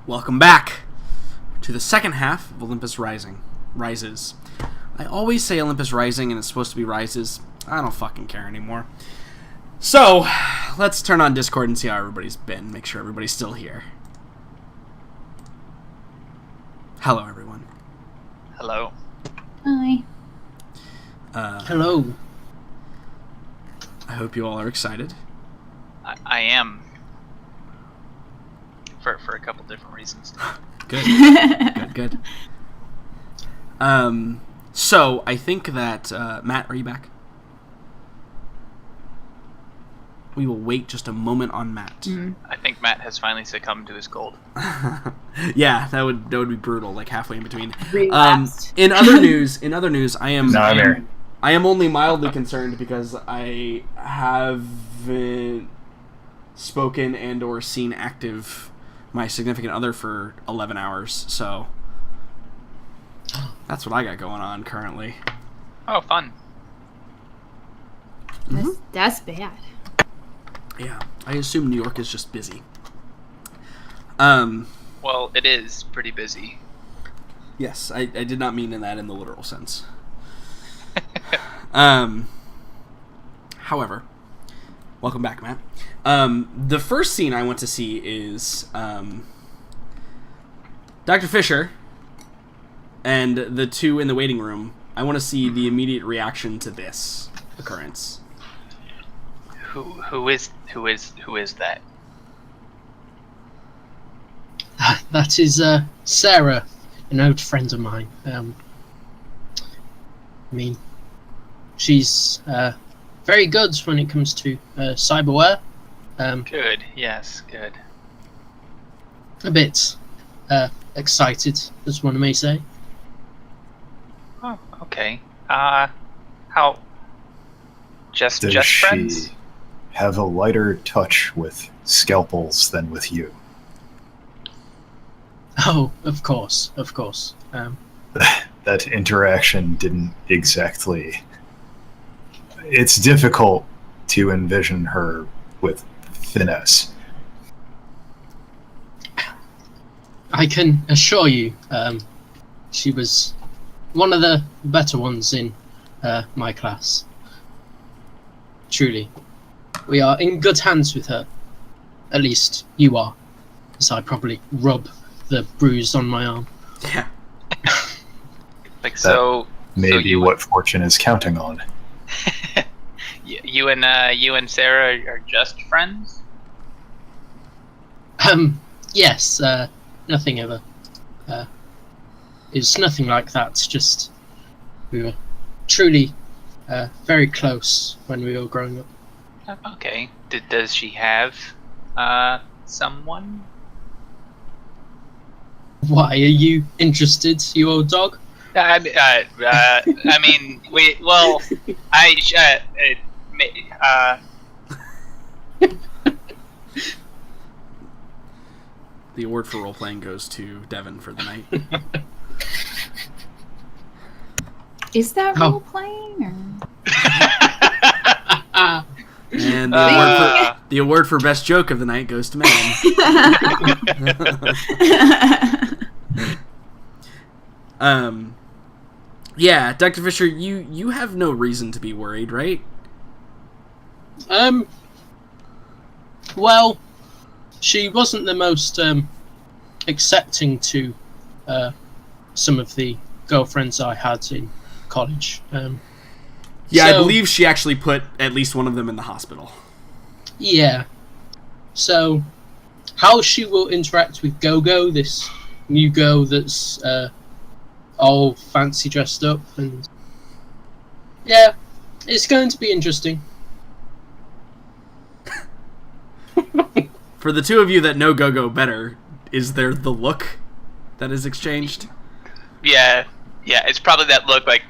Welcome back to the second half of Olympus Rises. I always say Olympus Rising and it's supposed to be Rises. I don't fucking care anymore. So, let's turn on Discord and see how everybody's been. Make sure everybody's still here. Hello, everyone. Hello. Hi. Hello. I hope you all are excited. I am. For a couple different reasons. Good. Good. So, I think that... Matt, are you back? We will wait just a moment on Matt. Mm-hmm. I think Matt has finally succumbed to his cold. Yeah, that would be brutal, like halfway in between. Relapsed. In other news, I am No, I'm here. I am only mildly concerned because I haven't spoken and or seen active my significant other for 11 hours, so that's what I got going on currently. Oh, fun. That's bad. Yeah, I assume New York is just busy. Well, it is pretty busy. Yes, I did not mean in the literal sense. However, welcome back, Matt. The first scene I want to see is Dr. Fisher and the two in the waiting room. I want to see the immediate reaction to this occurrence. Who is that? That is Sarah, an old friend of mine. She's very good when it comes to cyberware. Good. Yes, good. A bit excited, as one may say. Oh, okay. How? Just Does friends? she have a lighter touch with scalpels than with you? Oh, of course. That interaction didn't exactly... It's difficult to envision her with finesse. I can assure you, she was one of the better ones in my class. Truly. We are in good hands with her. At least you are. As I probably rub the bruise on my arm. Yeah. Like so. Maybe what Fortune is counting on. You and Sarah are just friends? Yes. Nothing ever. It's nothing like that. Just we were truly very close when we were growing up. Okay. Does she have someone? Why are you interested, you old dog? I mean, The award for role-playing goes to Devin for the night. Is that role playing or? And the award for best joke of the night goes to Megan. Yeah, Dr. Fisher, you have no reason to be worried, right? Well, she wasn't the most accepting to some of the girlfriends I had in college. Yeah, I so, believe she actually put at least one of them in the hospital. Yeah. So, how she will interact with Gogo, this new girl that's all fancy dressed up, and yeah, it's going to be interesting. For the two of you that know Gogo better, is there the look that is exchanged? yeah, it's probably that look like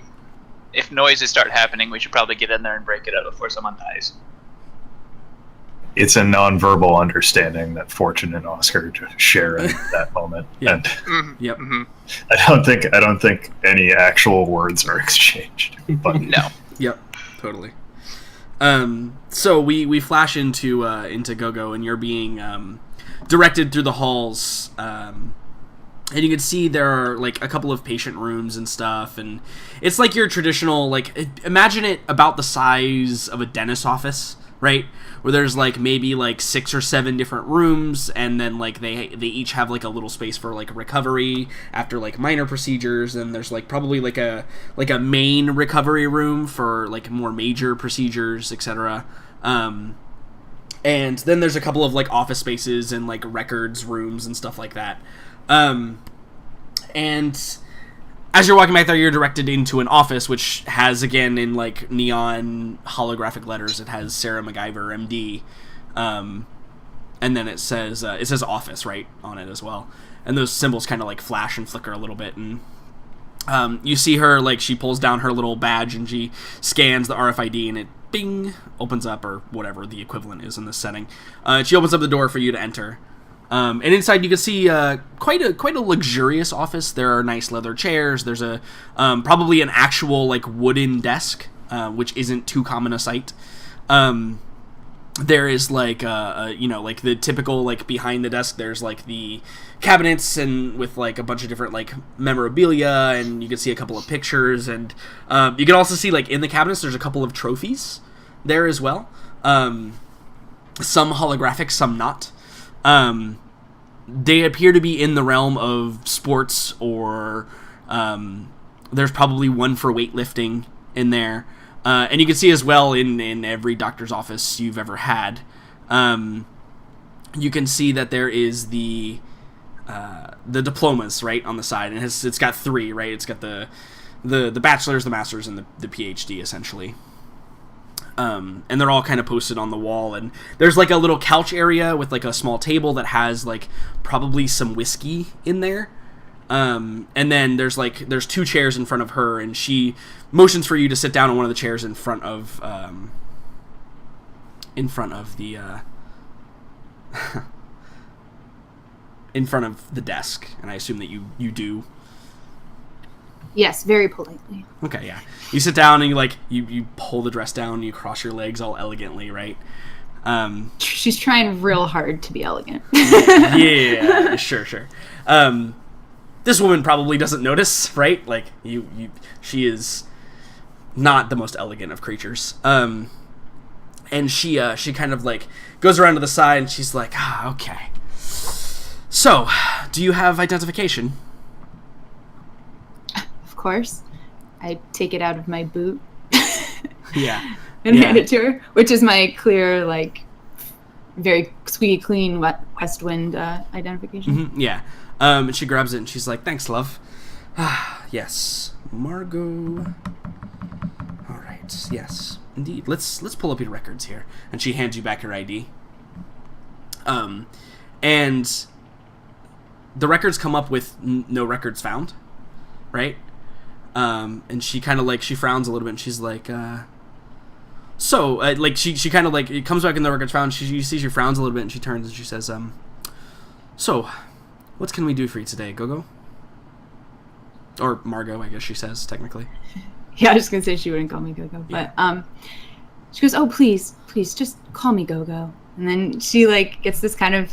if noises start happening, we should probably get in there and break it up before someone dies. It's a nonverbal understanding that Fortune and Oscar just share in that moment. Yeah. And Yep. Mm-hmm. I don't think any actual words are exchanged. But No. Yep. Totally. So we flash into Gogo, and you're being directed through the halls. And you can see there are, like, a couple of patient rooms and stuff, and it's like your traditional, like, imagine it about the size of a dentist's office, right? Where there's, like, maybe, like, 6 or 7 different rooms, and then, like, they each have, like, a little space for, like, recovery after, like, minor procedures, and there's, like, probably, like a main recovery room for, like, more major procedures, etc. And then there's a couple of, like, office spaces and, like, records rooms and stuff like that. And as you're walking back there, you're directed into an office, which has, again, in, like, neon holographic letters, it has Sarah MacGyver, MD. And then it says office, right, on it as well. And those symbols kind of, like, flash and flicker a little bit. And you see her, like, she pulls down her little badge and she scans the RFID, and it, bing, opens up, or whatever the equivalent is in this setting. She opens up the door for you to enter. And inside you can see quite a luxurious office. There are nice leather chairs. There's a probably an actual, like, wooden desk, which isn't too common a sight. There is, like, like the typical, like, behind the desk, there's, like, the cabinets and with, like, a bunch of different, like, memorabilia, and you can see a couple of pictures, and you can also see, like, in the cabinets there's a couple of trophies there as well. Some holographic, some not. They appear to be in the realm of sports, or there's probably one for weightlifting in there. And you can see as well in every doctor's office you've ever had, you can see that there is the diplomas, right, on the side, and it's got 3, right? It's got the bachelor's, the master's, and the PhD, essentially. And they're all kind of posted on the wall, and there's, like, a little couch area with, like, a small table that has, like, probably some whiskey in there. And then there's 2 chairs in front of her, and she motions for you to sit down on one of the chairs in front of the in front of the desk, and I assume that you do. Yes, very politely. Okay, yeah. You sit down and you pull the dress down and you cross your legs all elegantly, right? She's trying real hard to be elegant. Yeah, sure. This woman probably doesn't notice, right? Like, she is not the most elegant of creatures. And she kind of, like, goes around to the side and she's like, okay. So, do you have identification? Of course. I take it out of my boot. Yeah. And hand it to her, which is my clear, like, very squeaky clean West Wind identification. Mm-hmm, yeah. And she grabs it and she's like, thanks, love. Yes. Margot. All right. Yes, indeed. Let's pull up your records here. And she hands you back your ID. And the records come up with no records found, right? And she kind of, like, she frowns a little bit and she's like, like, she kind of, like, it comes back in the records found. You see she frowns a little bit and she turns and she says, so, what can we do for you today, Gogo? Or Margot, I guess she says, technically. Yeah, I was going to say she wouldn't call me Gogo. But, she goes, oh, please, just call me Gogo. And then she, like, gets this kind of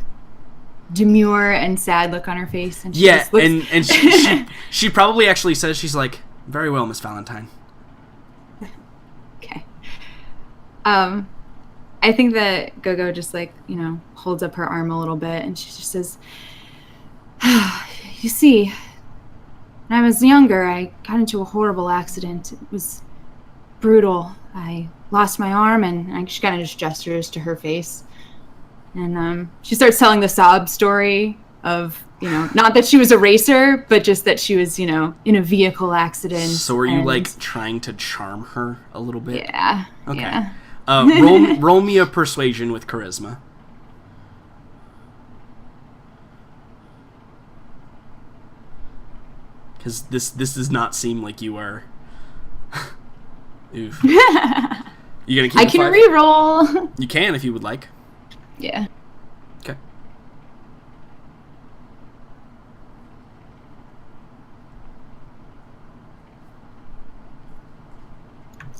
demure and sad look on her face. And she just looks... and she probably actually says, she's like, very well, Miss Valentine. Okay. I think that Gogo just, like, holds up her arm a little bit and she just says, you see, when I was younger, I got into a horrible accident. It was brutal. I lost my arm, and she kind of just gestures to her face. And she starts telling the sob story of, not that she was a racer, but just that she was, in a vehicle accident. So are you, like, trying to charm her a little bit? Yeah. Okay. Yeah. Roll me a persuasion with charisma. Because this does not seem like you are... Oof. You gonna keep I can re-roll. You can if you would like. Yeah. Okay.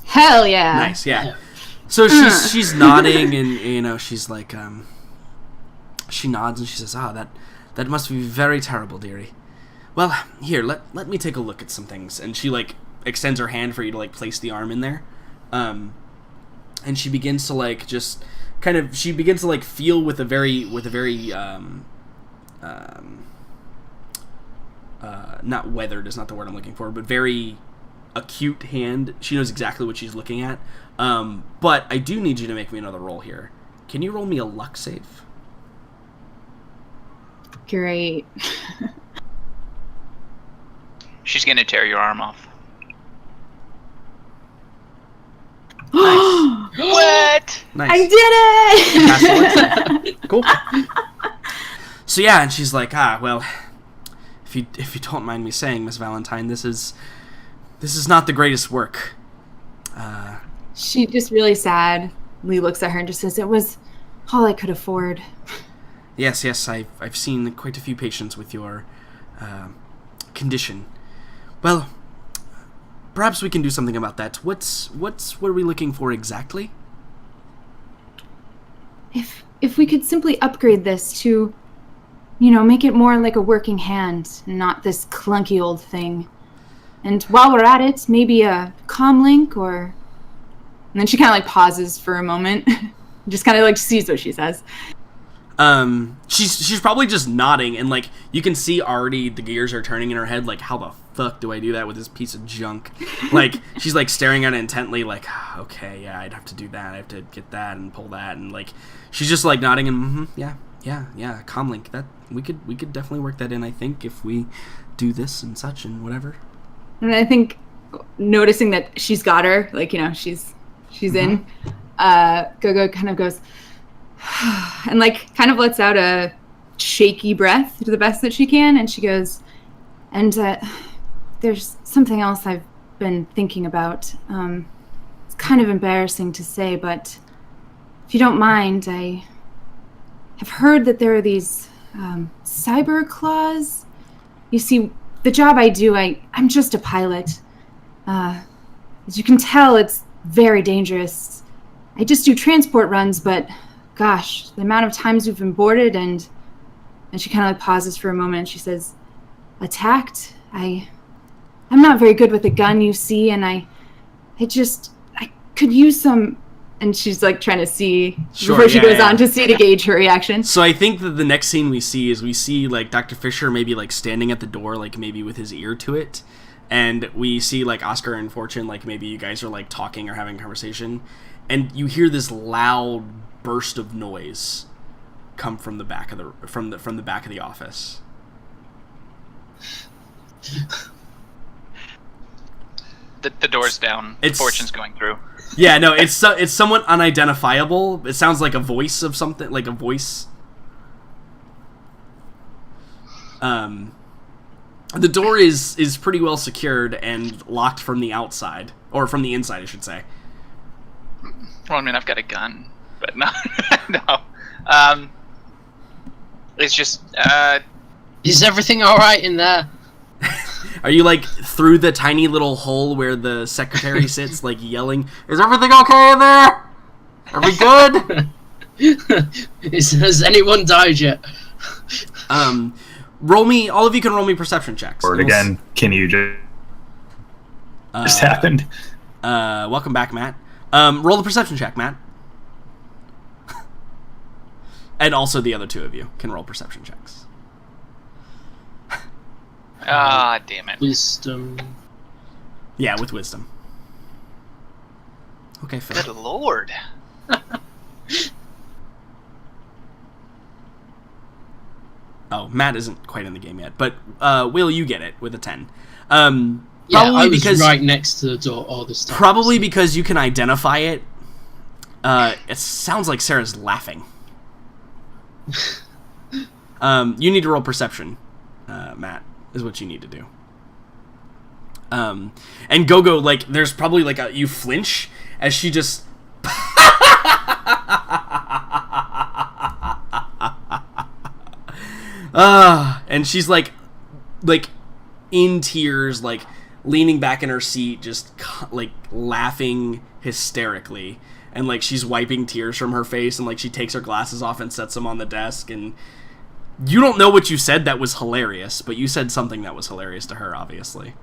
Hell yeah. Nice, yeah. So she's nodding and she's like she nods and she says, that must be very terrible, dearie. Well, here, let me take a look at some things. And she, like, extends her hand for you to, like, place the arm in there. And she begins to, like, just kind of, she begins to, like, feel with a very, not weathered is not the word I'm looking for, but very acute hand. She knows exactly what she's looking at. But I do need you to make me another roll here. Can you roll me a luck save? Great. She's gonna tear your arm off. Nice. What? Nice. I did it! Cool. So yeah, and she's like, well, if you don't mind me saying, Miss Valentine, this is not the greatest work. She just really sadly looks at her and just says, it was all I could afford. Yes, I've seen quite a few patients with your condition. Well, perhaps we can do something about that. What are we looking for exactly? If we could simply upgrade this to, make it more like a working hand, not this clunky old thing. And while we're at it, maybe a comm link or... And then she kind of like pauses for a moment, just kind of like sees what she says. She's probably just nodding, and like you can see already the gears are turning in her head. Like, how the fuck do I do that with this piece of junk? Like, she's like staring at it intently. Like, okay, yeah, I'd have to do that. I have to get that and pull that, and like she's just like nodding and yeah, comlink. That we could definitely work that in. I think if we do this and such and whatever. And I think noticing that she's got her, like she's in. Gogo kind of goes. And like kind of lets out a shaky breath to the best that she can, and she goes, and there's something else I've been thinking about. It's kind of embarrassing to say, but if you don't mind, I have heard that there are these cyber claws. You see, the job I do, I'm just a pilot. As you can tell, it's very dangerous. I just do transport runs, but gosh, the amount of times we've been boarded and she kind of like pauses for a moment and she says, attacked? I'm not very good with a gun, you see, and I could use some, and she's like trying to see before she goes on to see to gauge her reaction. So I think that the next scene we see like Dr. Fisher maybe like standing at the door, like maybe with his ear to it, and we see like Oscar and Fortune, like maybe you guys are like talking or having a conversation, and you hear this loud burst of noise come from the back of the back of the office. The door's down. Fortune's going through. Yeah, no, it's somewhat unidentifiable. It sounds like a voice of something, like a voice. The door is pretty well secured and locked from the outside, or from the inside, I should say. Well, I mean, I've got a gun, but no, no. It's just. Is everything all right in there? Are you like through the tiny little hole where the secretary sits, like yelling, "Is everything okay in there? Are we good?" Has anyone died yet? Roll me. All of you can roll me perception checks. Or again, can you just happened? Welcome back, Matt. Roll the perception check, Matt. And also the other two of you can roll perception checks. Ah, damn it. Wisdom. Yeah, with wisdom. Okay, Phil. Good lord. Oh, Matt isn't quite in the game yet, but Will, you get it with a 10. Yeah, I was right next to the door all this time. Probably because you can identify it. It sounds like Sarah's laughing. You need to roll perception, Matt, is what you need to do. And Gogo, like, there's probably like you flinch as she just and she's like in tears, like leaning back in her seat, just like laughing hysterically. and like she's wiping tears from her face, and like she takes her glasses off and sets them on the desk, and you don't know what you said that was hilarious, but you said something that was hilarious to her, obviously.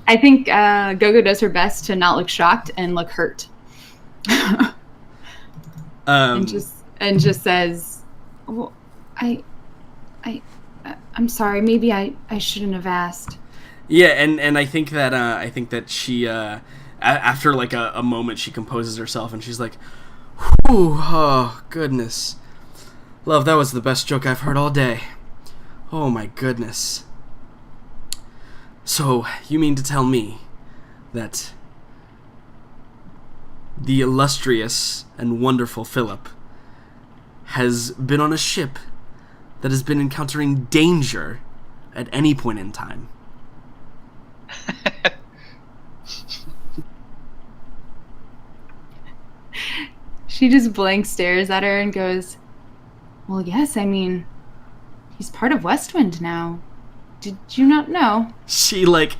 I think Gogo does her best to not look shocked and look hurt. And just says, well, I'm sorry, maybe I shouldn't have asked. Yeah, and I think that she after like a moment she composes herself and she's like, whew, oh goodness. Love, that was the best joke I've heard all day. Oh my goodness. So, you mean to tell me that the illustrious and wonderful Philip has been on a ship that has been encountering danger at any point in time? She just blank stares at her and goes, well, yes, I mean, he's part of Westwind now. Did you not know? She, like,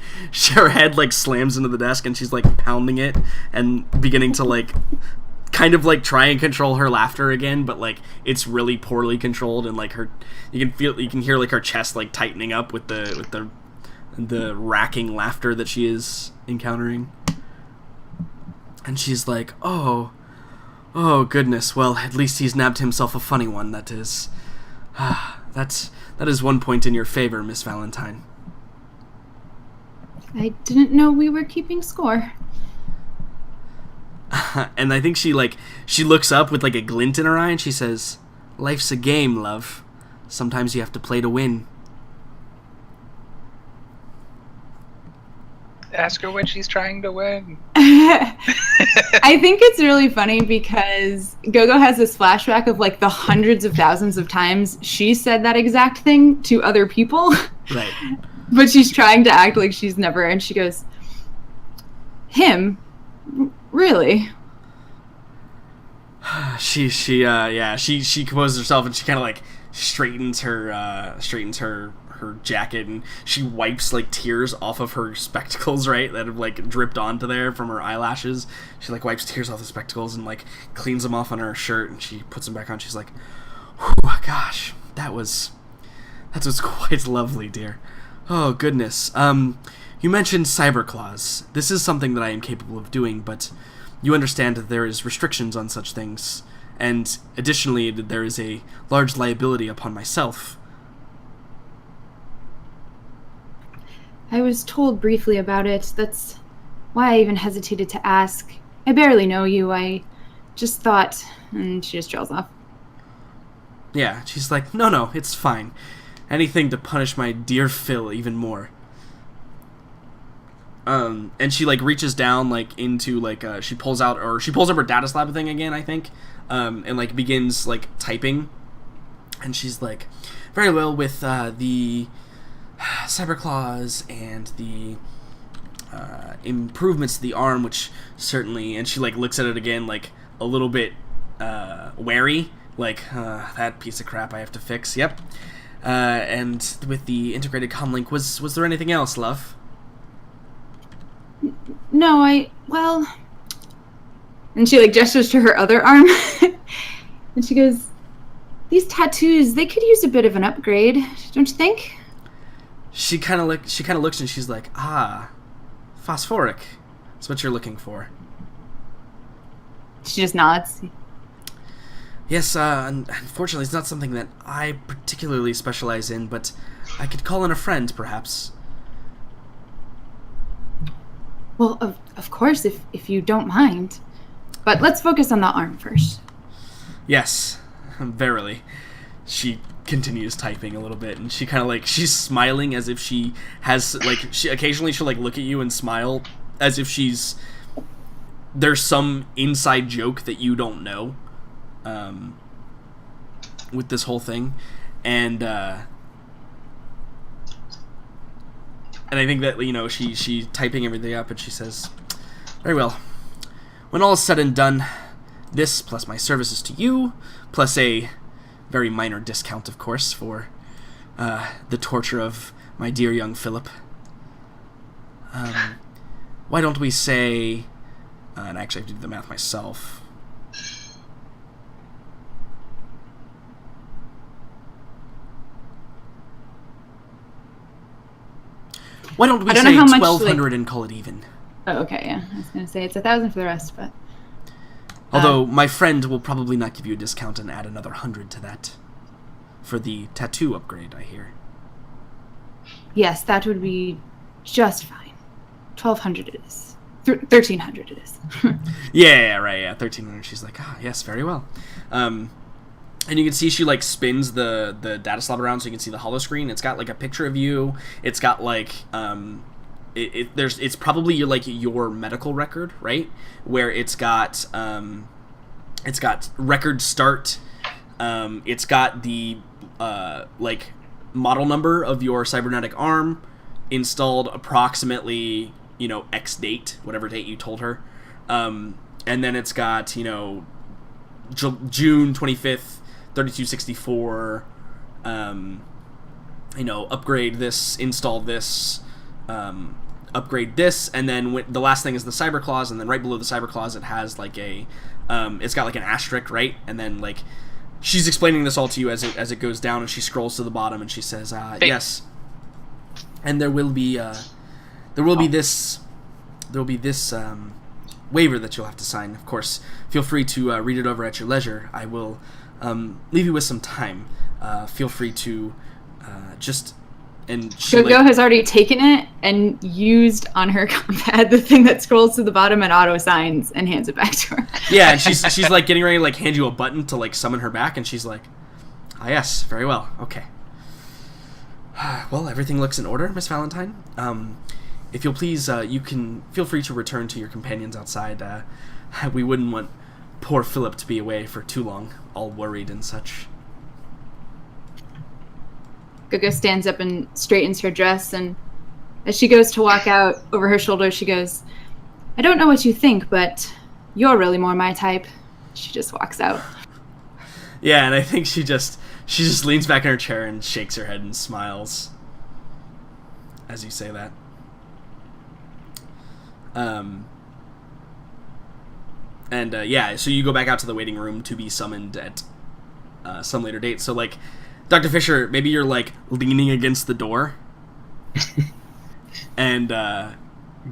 her head, like, slams into the desk and she's, like, pounding it and beginning to, like, kind of, like, try and control her laughter again, but, like, it's really poorly controlled and, like, you can hear, like, her chest, like, tightening up with the racking laughter that she is encountering. And she's like, oh goodness, well, at least he's nabbed himself a funny one, that is. That is 1 point in your favor, Miss Valentine. I didn't know we were keeping score. And I think she looks up with, like, a glint in her eye and she says, life's a game, love. Sometimes you have to play to win. Ask her when she's trying to win. I think it's really funny because Gogo has this flashback of like the hundreds of thousands of times she said that exact thing to other people. Right. But she's trying to act like she's never, and she goes, him? Really? She composes herself and she kind of like straightens her jacket and she wipes like tears off of her spectacles, right, that have like dripped onto there from her eyelashes. She like wipes tears off the spectacles and like cleans them off on her shirt and she puts them back on. She's like, whew, gosh, that was quite lovely, dear. Oh goodness. You mentioned cyber claws. This is something that I am capable of doing, but you understand that there is restrictions on such things, and additionally there is a large liability upon myself. I was told briefly about it. That's why I even hesitated to ask. I barely know you. I just thought... And she just trails off. Yeah, she's like, no, it's fine. Anything to punish my dear Phil even more. And she, like, reaches down, like, into, like, she pulls up her data slab thing again, I think, and, like, begins, like, typing. And she's like, very well, with, the cyber claws and the improvements to the arm, which certainly, and she like looks at it again like a little bit wary, like that piece of crap I have to fix. Yep. And with the integrated comlink, was there anything else, love? No, and she like gestures to her other arm and she goes, these tattoos, they could use a bit of an upgrade, don't you think? She kind of looks and she's like, phosphoric. That's what you're looking for. She just nods. Yes, unfortunately it's not something that I particularly specialize in, but I could call in a friend, perhaps. Well, of course, if you don't mind. But let's focus on the arm first. Yes, verily. She continues typing a little bit, and she kind of like, she's smiling as if she has, like, occasionally she'll like look at you and smile as if there's some inside joke that you don't know with this whole thing. And I think that, you know, she typing everything up, and she says, very well, when all is said and done, this plus my services to you, plus a very minor discount, of course, for the torture of my dear young Philip, Why don't we say... and I actually have to do the math myself. Why don't we say 1,200 and call it even? Oh, okay, yeah. I was going to say it's 1,000 for the rest, but... Although my friend will probably not give you a discount and add another 100 to that for the tattoo upgrade, I hear. Yes, that would be just fine. 1,200 it is. 1,300 it is. Yeah, right, yeah, 1,300. She's like, yes, very well. And you can see she, like, spins the data slot around so you can see the holo screen. It's got, like, a picture of you. It's got, like, it's probably your medical record, right? Where it's got record start. It's got the, like, model number of your cybernetic arm installed approximately, X date, whatever date you told her. And then it's got, June 25th, 3264, upgrade this, install this, upgrade this, and then the last thing is the cyber clause, and then right below the cyber clause it has like a, it's got like an asterisk, right? And then like, she's explaining this all to you as it goes down, and she scrolls to the bottom and she says, yes, and there will be this waiver that you'll have to sign. Of course, feel free to read it over at your leisure. I will leave you with some time. Feel free to just... And Go-Go has already taken it and used on her pad the thing that scrolls to the bottom and auto signs and hands it back to her. Yeah, and she's like getting ready to like hand you a button to like summon her back, and she's like, yes, very well, okay. Well, everything looks in order, Miss Valentine. If you'll please, you can feel free to return to your companions outside. We wouldn't want poor Philip to be away for too long, all worried and such. Go-Go stands up and straightens her dress, and as she goes to walk out, over her shoulder she goes, I don't know what you think, but you're really more my type. She just walks out. Yeah, and I think she just leans back in her chair and shakes her head and smiles as you say that. So you go back out to the waiting room to be summoned at some later date. So, like, Dr. Fisher, maybe you're, like, leaning against the door, and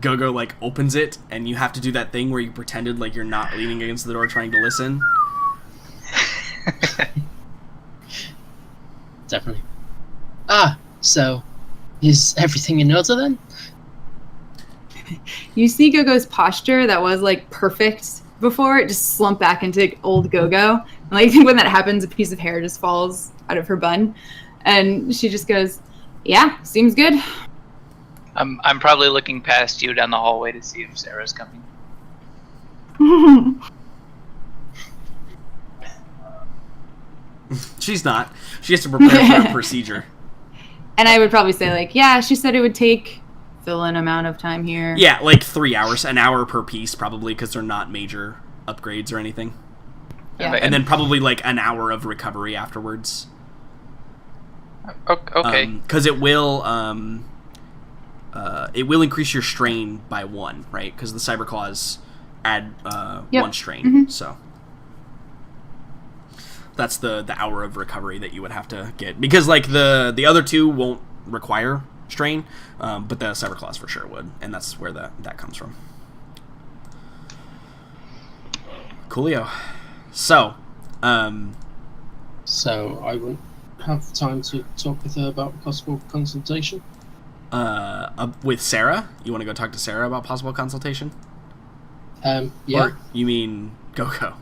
Go-Go, like, opens it, and you have to do that thing where you pretended like you're not leaning against the door trying to listen. Definitely. So, is everything in order then? You see Go-Go's posture that was, like, perfect before, it just slumped back into old Go-Go. And, like, when that happens, a piece of hair just falls out of her bun. And she just goes, yeah, seems good. I'm probably looking past you down the hallway to see if Sarah's coming. She's not. She has to prepare for a procedure. And I would probably say, like, yeah, she said it would take fill in amount of time here. Yeah, like 3 hours, an hour per piece probably, because they're not major upgrades or anything. Yeah. And then probably like an hour of recovery afterwards. Okay. Because it will increase your strain by 1, right? Because the cyber claws add 1 strain. Mm-hmm. So that's the hour of recovery that you would have to get, because like the other 2 won't require strain, but the cyber claws for sure would, and that's where that comes from. Coolio. So I won't have time to talk with her about possible consultation. With Sarah, you want to go talk to Sarah about possible consultation? Yeah. Or you mean Go-Go?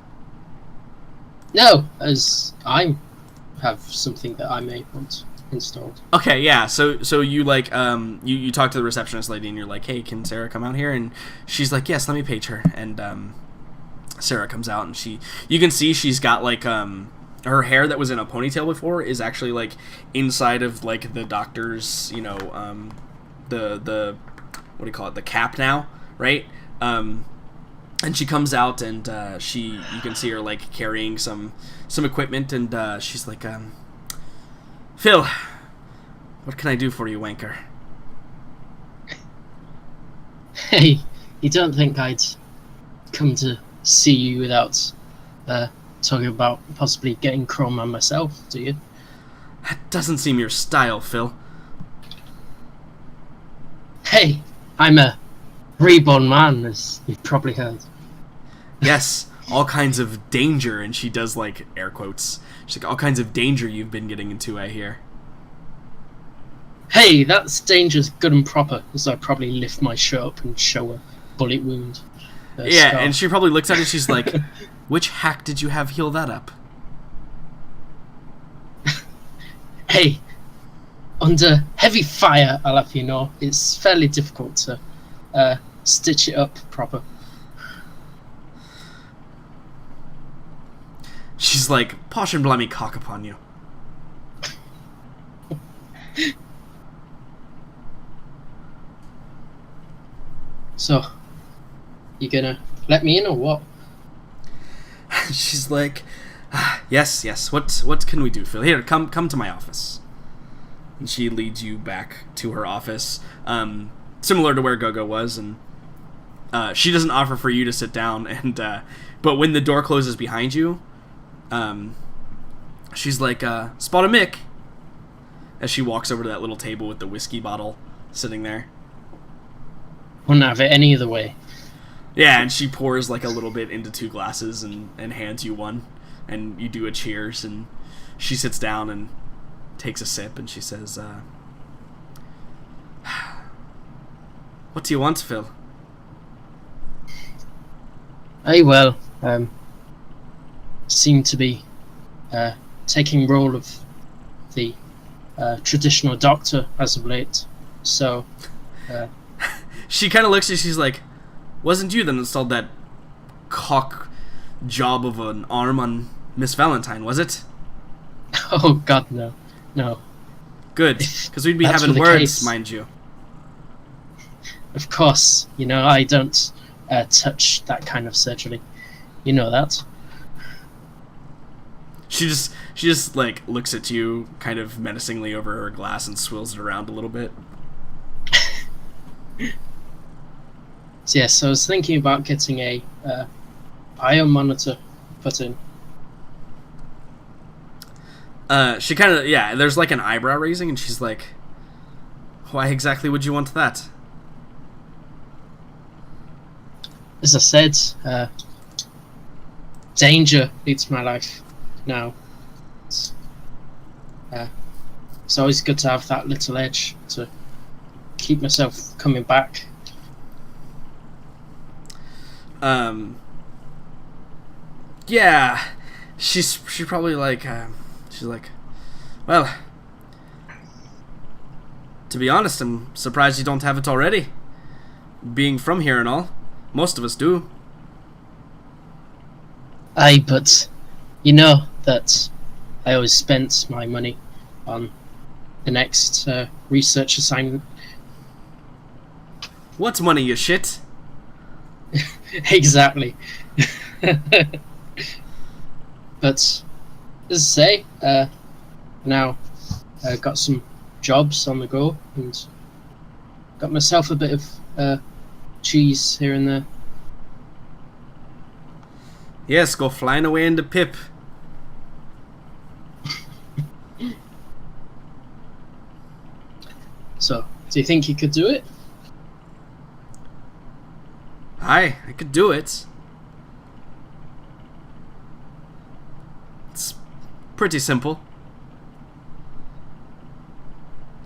No, as I have something that I may want installed. Okay, yeah. So you like you talk to the receptionist lady and you're like, hey, can Sarah come out here? And she's like, yes, let me page her. And Sarah comes out and you can see she's got like her hair that was in a ponytail before is actually like inside of like the doctor's, the what do you call it, the cap now, right? And she comes out and you can see her like carrying some equipment, and she's like, Phil, what can I do for you, wanker? Hey, you don't think I'd come to see you without talking about possibly getting Chrome Man myself, do you? That doesn't seem your style, Phil. Hey, I'm a reborn man, as you've probably heard. Yes, all kinds of danger, and she does, like, air quotes. She's like, all kinds of danger you've been getting into, I hear. Hey, that's dangerous good and proper, as I probably lift my shirt up and show a bullet wound. Yeah, scar. and she probably looks at it, she's like, which hack did you have heal that up? Hey, under heavy fire, I'll have you know, it's fairly difficult to stitch it up proper. She's like, posh and blimey cock upon you. So, you gonna let me in or what? She's like, yes, what can we do, Phil? Here, come to my office. And she leads you back to her office, similar to where Gogo was, and she doesn't offer for you to sit down, and but when the door closes behind you, she's like, spot a Mick, as she walks over to that little table with the whiskey bottle sitting there. Wouldn't have it any other way. Yeah, and she pours like a little bit into 2 glasses and hands you one, and you do a cheers, and she sits down and takes a sip, and she says, what do you want, Phil? Hey, well, seem to be taking role of the traditional doctor as of late, so She kind of looks at you, she's like, wasn't you that installed that cock job of an arm on Miss Valentine, was it? oh god, no. Good, because we'd be That's having for the words, case. mind you. Of course, you know, I don't touch that kind of surgery. You know that. She just like looks at you kind of menacingly over her glass and swirls it around a little bit. So yes, I was thinking about getting a bio monitor put in. She kind of, yeah, there's like an eyebrow raising, and she's like, why exactly would you want that? As I said, danger leads my life now. It's always good to have that little edge to keep myself coming back. Yeah, she probably like, she's like, well, to be honest, I'm surprised you don't have it already. Being from here and all, most of us do. Aye, but you know that I always spent my money on the next research assignment. What's money, you shit? Exactly. But as I say, now I got some jobs on the go and got myself a bit of cheese here and there. Yes, go flying away in the pip. So, do you think you could do it? Aye, I could do it. It's pretty simple.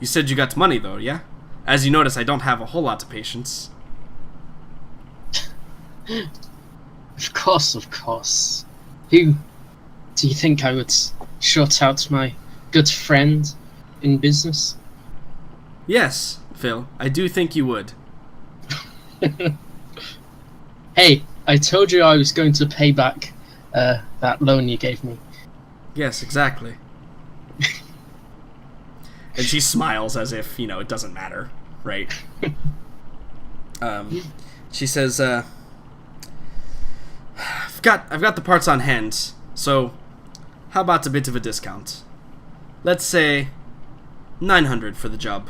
You said you got money, though, yeah? As you notice, I don't have a whole lot of patience. Of course. Who do you think I would shut out my good friend in business? Yes, Phil, I do think you would. Hey, I told you I was going to pay back that loan you gave me. Yes, exactly. And she smiles as if, you know, it doesn't matter, right? She says, I've got the parts on hand, so how about a bit of a discount? Let's say 900 for the job.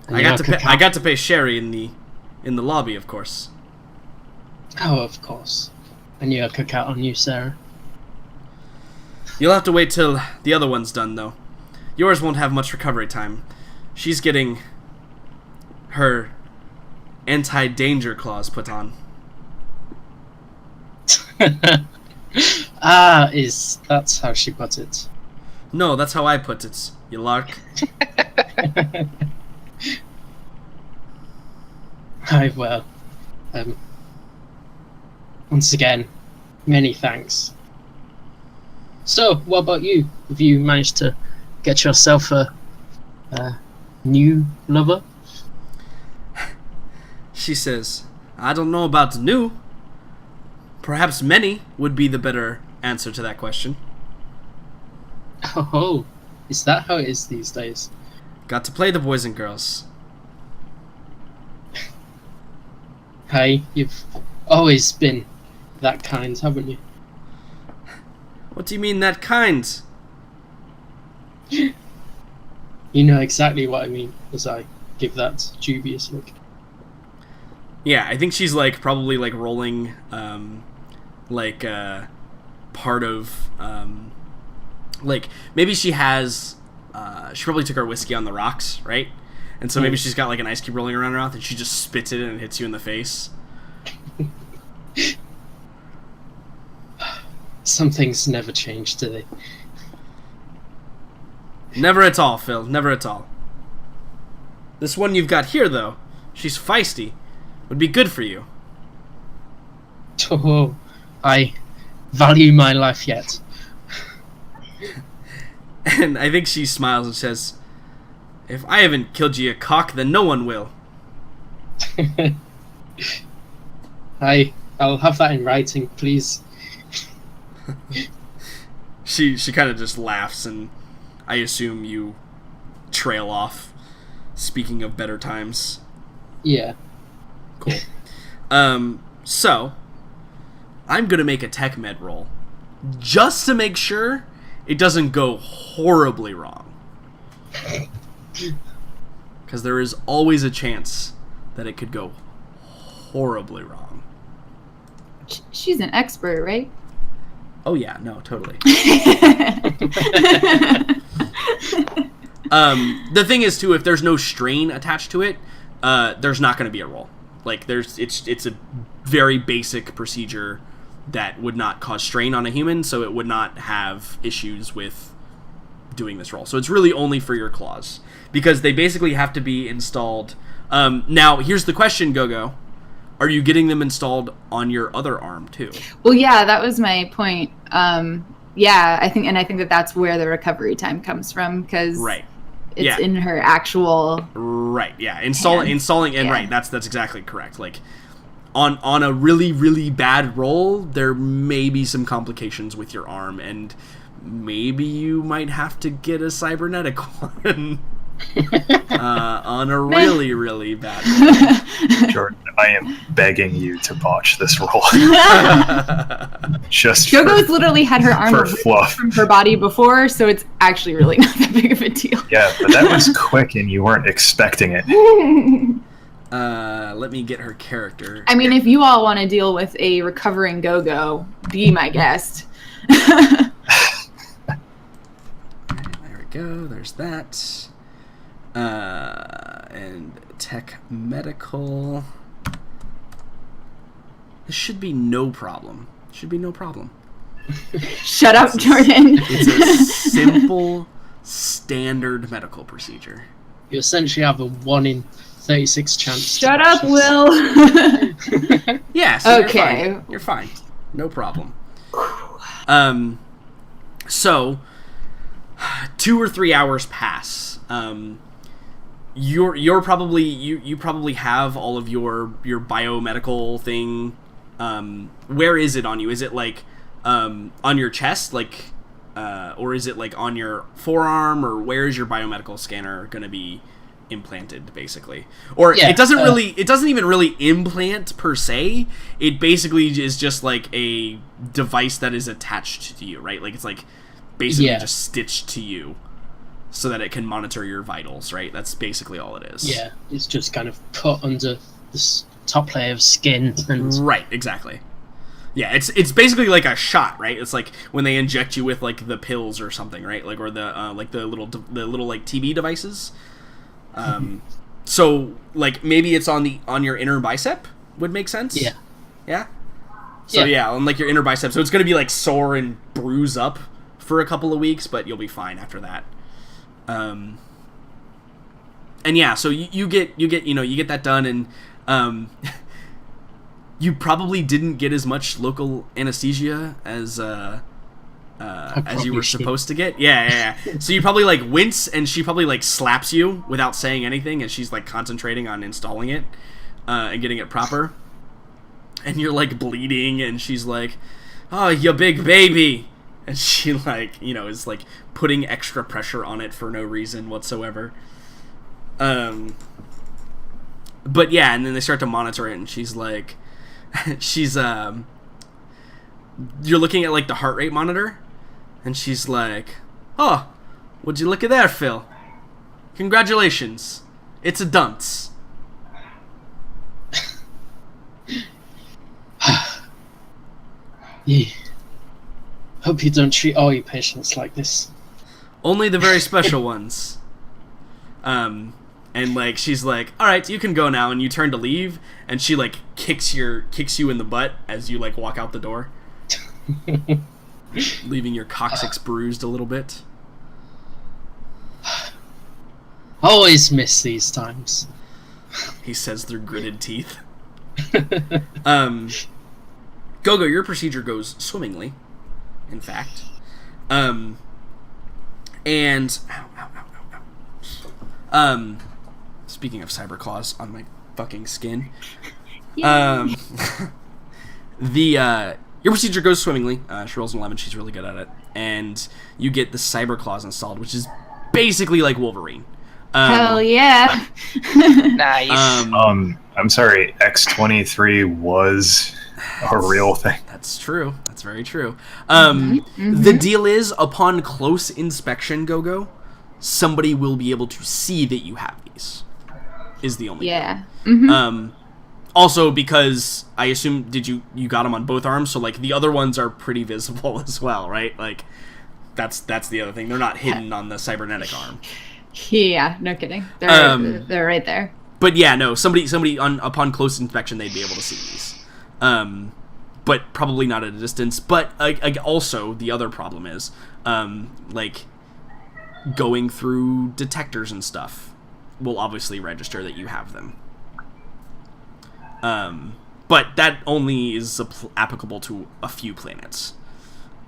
And I you got have to pay, cacao. I got to pay Sherry in the lobby, of course. Oh, of course. And you have cacao on you, Sarah. You'll have to wait till the other one's done, though. Yours won't have much recovery time. She's getting her anti-danger clause put on. That's how she put it. No, that's how I put it, you lark. Well, once again, many thanks. So, what about you? Have you managed to get yourself a new lover? She says, I don't know about new. Perhaps many would be the better answer to that question. Oh, is that how it is these days? Got to play the boys and girls. Hey, you've always been that kind, haven't you? What do you mean that kind? You know exactly what I mean, as I give that dubious look. Yeah, I think she's like probably like rolling part of like maybe she has she probably took her whiskey on the rocks, right? And so maybe she's got like an ice cube rolling around her mouth and she just spits it and it hits you in the face. Some things never change, do they? Never at all, Phil. Never at all. This one you've got here, though, she's feisty. Would be good for you. Oh, I value my life yet. And I think she smiles and says, if I haven't killed you a cock, then no one will. I'll have that in writing, please. She kind of just laughs, and I assume you trail off. Speaking of better times. Yeah. Cool. So, I'm gonna make a tech med roll. Just to make sure it doesn't go horribly wrong. Because there is always a chance that it could go horribly wrong. She's an expert, right? Oh yeah, no, totally. The thing is too, if there's no strain attached to it, there's not going to be a roll. Like it's a very basic procedure that would not cause strain on a human, so it would not have issues with doing this roll. So it's really only for your claws, because they basically have to be installed. Now here's the question, Gogo. Are you getting them installed on your other arm too? Well, yeah, that was my point. Yeah, I think that that's where the recovery time comes from, because Right. it's in her actual. Right. Yeah. Installing and Yeah. right. That's exactly correct. Like on a really really bad roll, there may be some complications with your arm, and maybe you might have to get a cybernetic one. On a really really bad roll. Jordan, I am begging you to botch this roll. Just Gogo's literally had her arm for removed fluff. from her body before, so it's actually really not that big of a deal. Yeah, but that was quick and you weren't expecting it. Let me get her character. I mean, if you all want to deal with a recovering Gogo, be my guest. There we go. There's that. And tech medical. This should be no problem. Shut up, Jordan. It's a simple, standard medical procedure. You essentially have a 1 in 36 chance. Shut up, Will. Yeah, so Okay. You're fine. No problem. So 2 or 3 hours pass. You're probably you probably have all of your biomedical thing. Where is it on you? Is it like on your chest, like or is it like on your forearm, or where is your biomedical scanner going to be implanted, basically? Or Yeah, it doesn't even really implant per se. It basically is just like a device that is attached to you, right? Like it's like basically Yeah. just stitched to you. so that it can monitor your vitals, right? That's basically all it is. Yeah, it's just kind of put under this top layer of skin and Right, exactly. Yeah, it's basically like a shot, right? It's like when they inject you with like the pills or something, right? Like or the little like TB devices. So like maybe it's on your inner bicep would make sense. Yeah. Yeah. So yeah, on like your inner bicep. So it's gonna be like sore and bruise up for a couple of weeks, but you'll be fine after that. And yeah, so you get that done, and you probably didn't get as much local anesthesia as you were supposed to get. Yeah. So you probably like wince, and she probably like slaps you without saying anything, and she's like concentrating on installing it and getting it proper. And you're like bleeding, and she's like, "Oh, you big baby," and she like is like putting extra pressure on it for no reason whatsoever. But yeah, and then they start to monitor it, and she's like, you're looking at like the heart rate monitor, and she's like, "Oh, would you look at there, Phil? Congratulations, it's a dunce." Yeah. Hope you don't treat all your patients like this. Only the very special ones. And like she's like, "All right, you can go now," and you turn to leave, and she like kicks you in the butt as you like walk out the door, leaving your coccyx bruised a little bit. Always miss these times. He says through gritted teeth. Gogo, your procedure goes swimmingly, in fact. And speaking of cyber claws on my fucking skin, your procedure goes swimmingly. She rolls an 11. She's really good at it, and you get the cyber claws installed, which is basically like Wolverine. Hell yeah. Nice. I'm sorry, X-23 was a real thing. That's true. That's very true. The deal is, upon close inspection, Gogo, somebody will be able to see that you have these. Is the only thing. Also, because I assume you got them on both arms, so like the other ones are pretty visible as well, right? Like that's the other thing. They're not hidden on the cybernetic arm. Yeah, no kidding. They're right there. But yeah, no. Somebody upon close inspection, they'd be able to see these. But probably not at a distance. But also, the other problem is, like, going through detectors and stuff will obviously register that you have them. But that only is applicable to a few planets.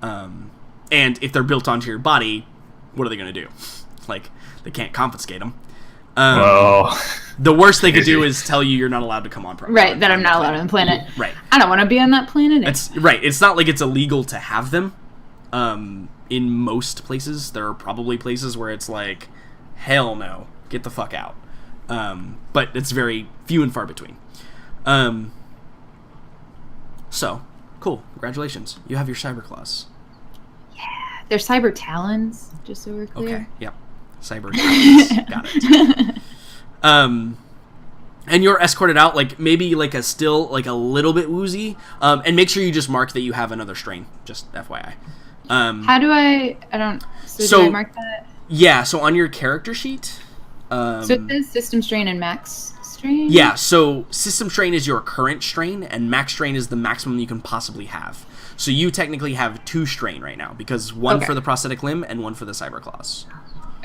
And if they're built onto your body, what are they going to do? Like, they can't confiscate them. Well, the worst they could do is tell you you're not allowed to come on planet. Right, that I'm not allowed on the planet. Right. I don't want to be on that planet. Right. It's not like it's illegal to have them. In most places, there are probably places where it's like, hell no, get the fuck out. But it's very few and far between. So, cool. Congratulations. You have your cyber claws. Yeah. They're cyber talons, just so we're clear. Okay, yep. Cyber talons. Got it. And you're escorted out, like, maybe, like, still a little bit woozy. And make sure you just mark that you have another strain. Just FYI. How do I do I mark that? Yeah, so on your character sheet... so it says system strain and max strain? Yeah, so system strain is your current strain, and max strain is the maximum you can possibly have. So you technically have 2 strain right now, because one for the prosthetic limb and one for the cyber claws.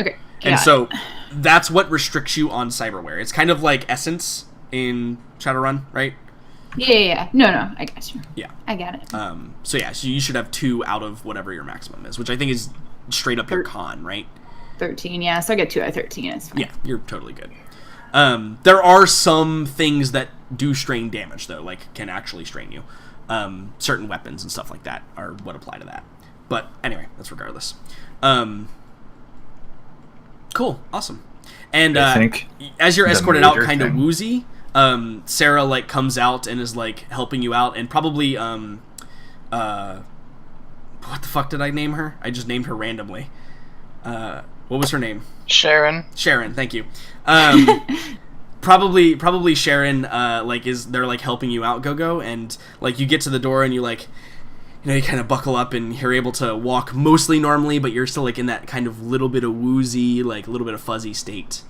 Okay. And so that's what restricts you on cyberware. It's kind of like Essence in Shadowrun, right? Yeah. No, I got you. Yeah. I got it. So you should have 2 out of whatever your maximum is, which I think is straight up your con, right? 13, yeah. So I get 2 out of 13. It's fine. Yeah, you're totally good. There are some things that do strain damage, though, like can actually strain you. Certain weapons and stuff like that are what apply to that. But anyway, that's regardless. Cool, awesome. And I think as you're escorted out, kind of thing. woozy, Sarah like comes out and is like helping you out, and probably what the fuck did I name her? I just named her randomly. What was her name? Sharon. Sharon, thank you. Probably Sharon, they're, like, helping you out, Go-Go, and, like, you get to the door and you, like, you kind of buckle up and you're able to walk mostly normally, but you're still, like, in that kind of little bit of woozy, like, little bit of fuzzy state.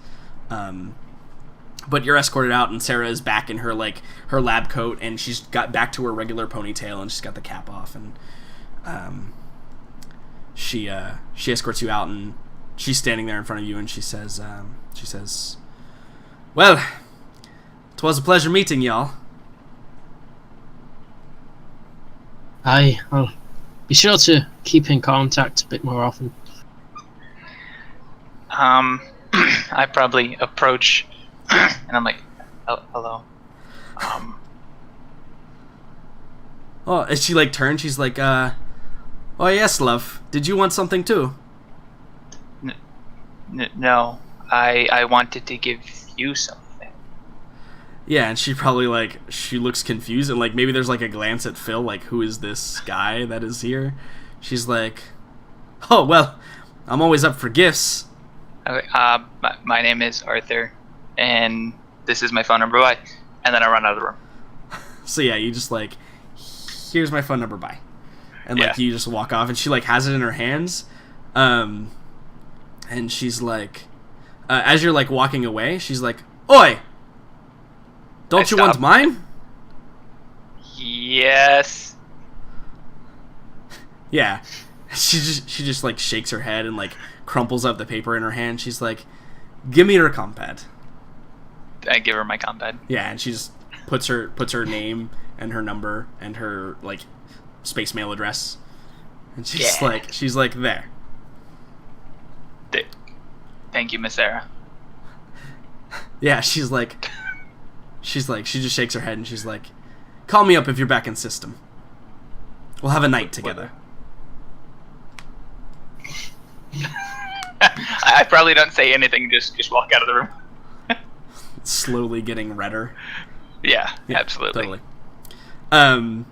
But you're escorted out, and Sarah is back in her, like, her lab coat, and she's got back to her regular ponytail, and she's got the cap off, and she escorts you out, and she's standing there in front of you, and she says, "Well, 'twas a pleasure meeting y'all." I'll be sure to keep in contact a bit more often. I probably approach, and I'm like, hello. Oh, as she, like, turns, she's like, "Oh, yes, love. Did you want something, too?" No, I wanted to give you something. Yeah, and she probably, like, she looks confused, and, like, maybe there's, like, a glance at Phil, like, who is this guy that is here? She's like, "Oh, well, I'm always up for gifts." My name is Arthur, and this is my phone number, bye. And then I run out of the room. So, yeah, you just, like, "Here's my phone number, bye." And, like, Yeah. you just walk off, and she, like, has it in her hands, and she's like, as you're, like, walking away, she's like, "Oi! Don't you want stop. mine?" Yes. Yeah. She just like shakes her head and, like, crumples up the paper in her hand. She's like, "Give me her compad." I give her my compad. Yeah, and she just puts her name and her number and her, like, space mail address. And she's like, "There." Thank you, Miss Sarah. Yeah, she just shakes her head and she's like, "Call me up if you're back in system. We'll have a night together." I probably don't say anything. Just walk out of the room. Slowly getting redder. Yeah, absolutely. Totally.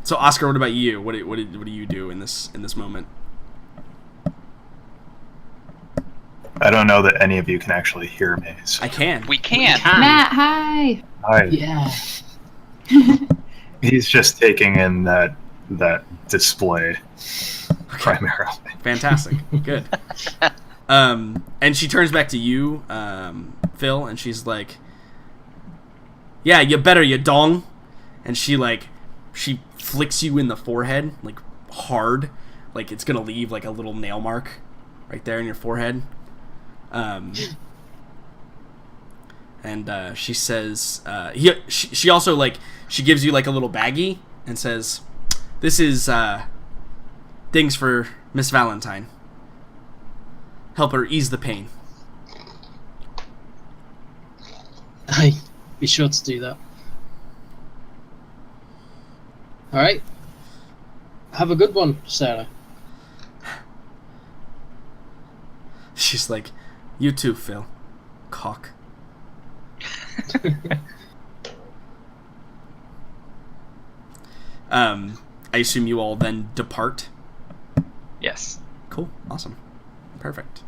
So Oscar, what about you? What do you do in this moment? I don't know that any of you can actually hear me. So. I can. We can. Matt, hi. Hi. Yeah. He's just taking in that display primarily. Fantastic. Good. And she turns back to you, Phil, and she's like, "Yeah, you better, you dong." And she flicks you in the forehead, like, hard, like it's gonna leave, like, a little nail mark right there in your forehead. And she says, she also, like, she gives you, like, a little baggie and says, "This is things for Miss Valentine. Help her ease the pain." I'll be sure to do that. Alright. Have a good one, Sarah. She's like, "You too, Phil. Cock." I assume you all then depart. Yes. Cool. Awesome. Perfect.